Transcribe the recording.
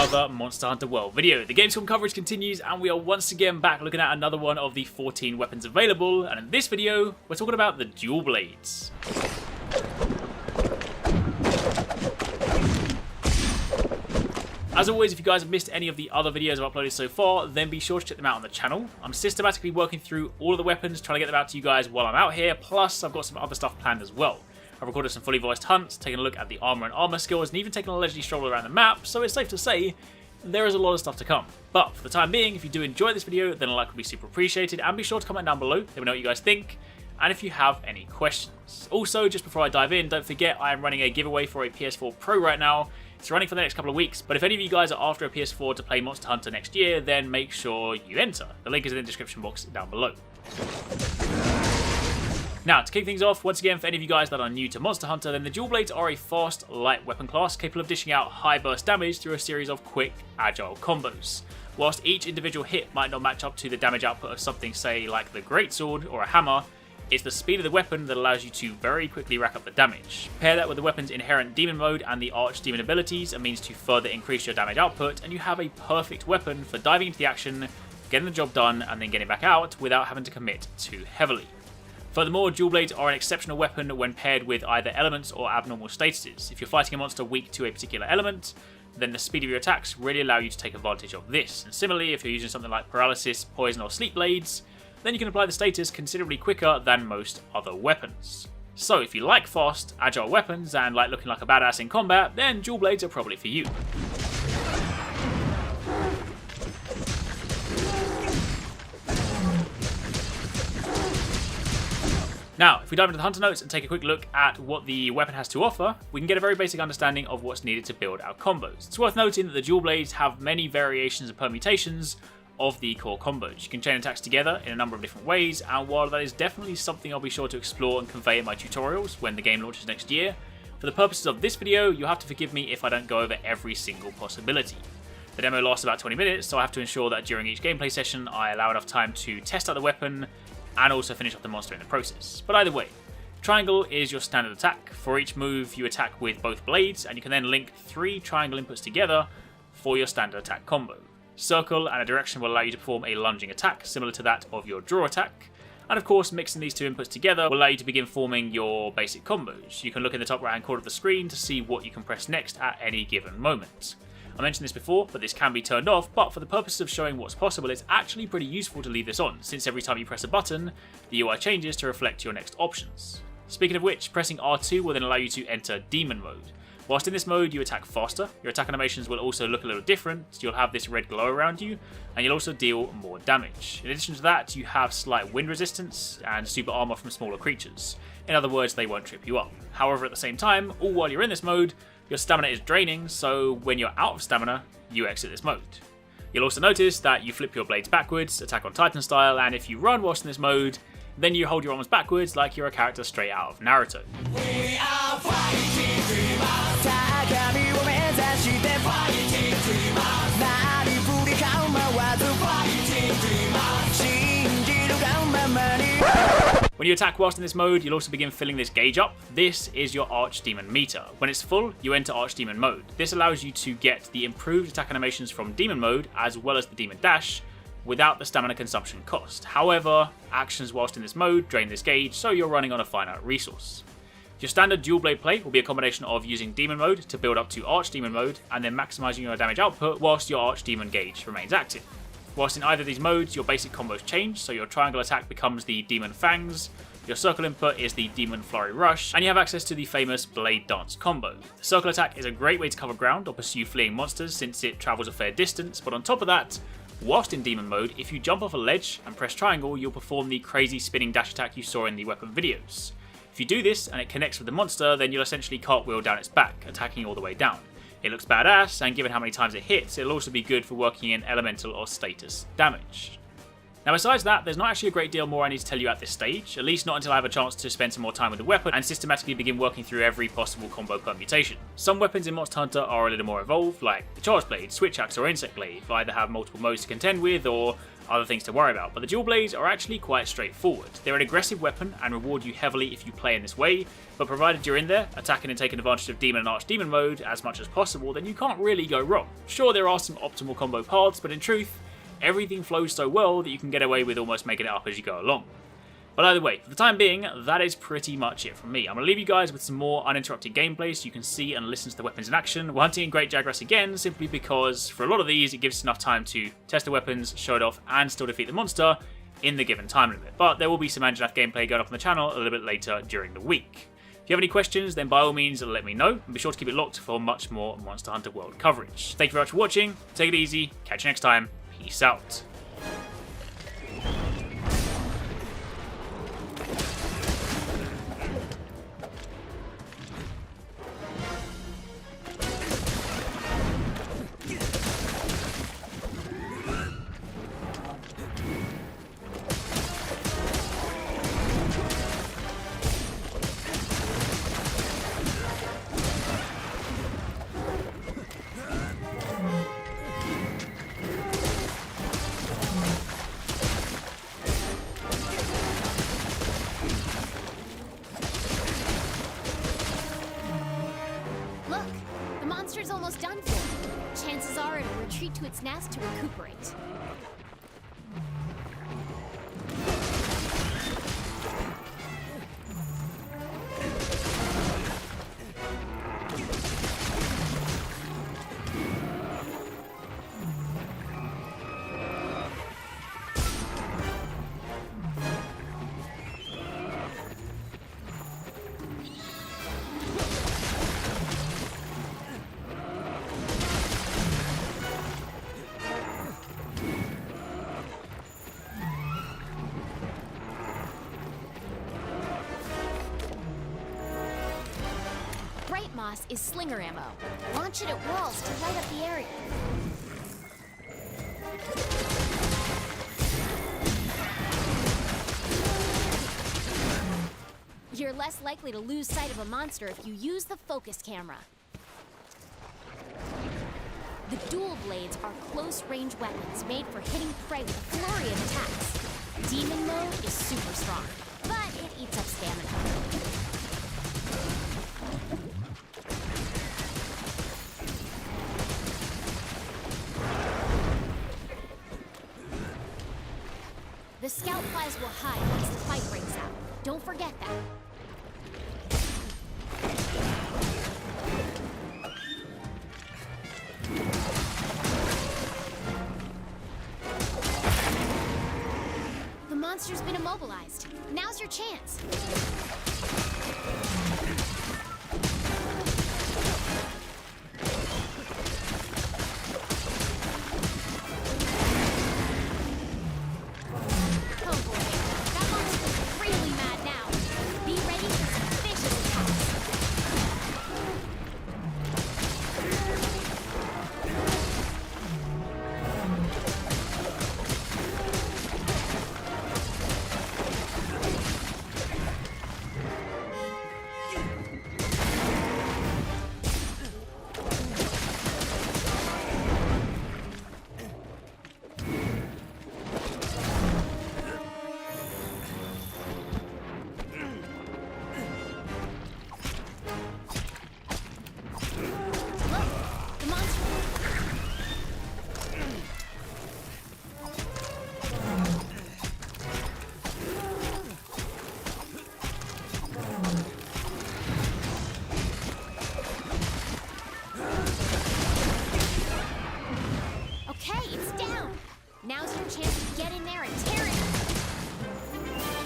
another Monster Hunter World video. The Gamescom coverage continues and we are once again back looking at another one of the 14 weapons available, and in this video we're talking about the Dual Blades. As always, if you guys have missed any of the other videos I've uploaded so far, then be sure to check them out on the channel. I'm systematically working through all of the weapons, trying to get them out to you guys while I'm out here, plus I've got some other stuff planned as well. I've recorded some fully voiced hunts, taking a look at the armor and armor skills, and even taking a leisurely stroll around the map, so it's safe to say there is a lot of stuff to come. But for the time being, if you do enjoy this video, then a like would be super appreciated, and be sure to comment down below, let me know what you guys think, and if you have any questions. Also, just before I dive in, don't forget I am running a giveaway for a PS4 Pro right now. It's running for the next couple of weeks, but if any of you guys are after a PS4 to play Monster Hunter next year, then make sure you enter. The link is in the description box down below. Now, to kick things off, once again, for any of you guys that are new to Monster Hunter, then the Dual Blades are a fast, light weapon class capable of dishing out high burst damage through a series of quick, agile combos. Whilst each individual hit might not match up to the damage output of something, say, like the Greatsword or a hammer, it's the speed of the weapon that allows you to very quickly rack up the damage. Pair that with the weapon's inherent demon mode and the Archdemon abilities, a means to further increase your damage output, and you have a perfect weapon for diving into the action, getting the job done, and then getting back out without having to commit too heavily. Furthermore, Dual Blades are an exceptional weapon when paired with either elements or abnormal statuses. If you're fighting a monster weak to a particular element, then the speed of your attacks really allow you to take advantage of this. And similarly, if you're using something like Paralysis, Poison, or Sleep Blades, then you can apply the status considerably quicker than most other weapons. So if you like fast, agile weapons and like looking like a badass in combat, then Dual Blades are probably for you. Now, if we dive into the Hunter Notes and take a quick look at what the weapon has to offer, we can get a very basic understanding of what's needed to build our combos. It's worth noting that the Dual Blades have many variations and permutations of the core combos. You can chain attacks together in a number of different ways, and while that is definitely something I'll be sure to explore and convey in my tutorials when the game launches next year, for the purposes of this video, you'll have to forgive me if I don't go over every single possibility. The demo lasts about 20 minutes, so I have to ensure that during each gameplay session I allow enough time to test out the weapon and also finish off the monster in the process. But either way, triangle is your standard attack. For each move you attack with both blades, and you can then link 3 triangle inputs together for your standard attack combo. Circle and a direction will allow you to perform a lunging attack, similar to that of your draw attack. And of course, mixing these 2 inputs together will allow you to begin forming your basic combos. You can look in the top right hand corner of the screen to see what you can press next at any given moment. I mentioned this before, but this can be turned off, but for the purpose of showing what's possible, it's actually pretty useful to leave this on, since every time you press a button, the UI changes to reflect your next options. Speaking of which, pressing R2 will then allow you to enter Demon Mode. Whilst in this mode you attack faster, your attack animations will also look a little different. You'll have this red glow around you, and you'll also deal more damage. In addition to that, you have slight wind resistance and super armor from smaller creatures. In other words, they won't trip you up. However, at the same time, all while you're in this mode, your stamina is draining, so when you're out of stamina, you exit this mode. You'll also notice that you flip your blades backwards, Attack on Titan style, and if you run whilst in this mode, then you hold your arms backwards like you're a character straight out of Naruto. We are fighting dreamers. When you attack whilst in this mode, you'll also begin filling this gauge up. This is your Archdemon meter. When it's full, you enter Archdemon mode. This allows you to get the improved attack animations from Demon mode, as well as the Demon Dash, without the stamina consumption cost. However, actions whilst in this mode drain this gauge, so you're running on a finite resource. Your standard dual blade play will be a combination of using Demon mode to build up to Archdemon mode, and then maximizing your damage output whilst your Archdemon gauge remains active. Whilst in either of these modes, your basic combos change, so your triangle attack becomes the Demon Fangs, your circle input is the Demon Flurry Rush, and you have access to the famous Blade Dance combo. The circle attack is a great way to cover ground or pursue fleeing monsters since it travels a fair distance, but on top of that, whilst in Demon mode, if you jump off a ledge and press triangle, you'll perform the crazy spinning dash attack you saw in the weapon videos. If you do this and it connects with the monster, then you'll essentially cartwheel down its back, attacking all the way down. It looks badass, and given how many times it hits, it'll also be good for working in elemental or status damage. Now besides that, there's not actually a great deal more I need to tell you at this stage, at least not until I have a chance to spend some more time with the weapon and systematically begin working through every possible combo permutation. Some weapons in Monster Hunter are a little more evolved, like the Charge Blade, Switch Axe or Insect Glaive, either have multiple modes to contend with or other things to worry about, but the dual blades are actually quite straightforward. They're an aggressive weapon and reward you heavily if you play in this way, but provided you're in there, attacking and taking advantage of demon and archdemon mode as much as possible, then you can't really go wrong. Sure, there are some optimal combo paths, but in truth, everything flows so well that you can get away with almost making it up as you go along. But either way, for the time being, that is pretty much it from me. I'm going to leave you guys with some more uninterrupted gameplay so you can see and listen to the weapons in action. We're hunting in Great Jagras again, simply because for a lot of these, it gives us enough time to test the weapons, show it off, and still defeat the monster in the given time limit. But there will be some Anjanath gameplay going up on the channel a little bit later during the week. If you have any questions, then by all means let me know, and be sure to keep it locked for much more Monster Hunter World coverage. Thank you very much for watching, take it easy, catch you next time, peace out. The monster's almost done for. Chances are it'll retreat to its nest to recuperate. Bright Moss is slinger ammo. Launch it at walls to light up the area. You're less likely to lose sight of a monster if you use the focus camera. The dual blades are close-range weapons made for hitting prey with a flurry of attacks. Demon mode is super strong, but it eats up stamina. The scout flies will hide once the fight breaks out. Don't forget that. The monster's been immobilized. Now's your chance. Now's your chance to get in there and tear it up.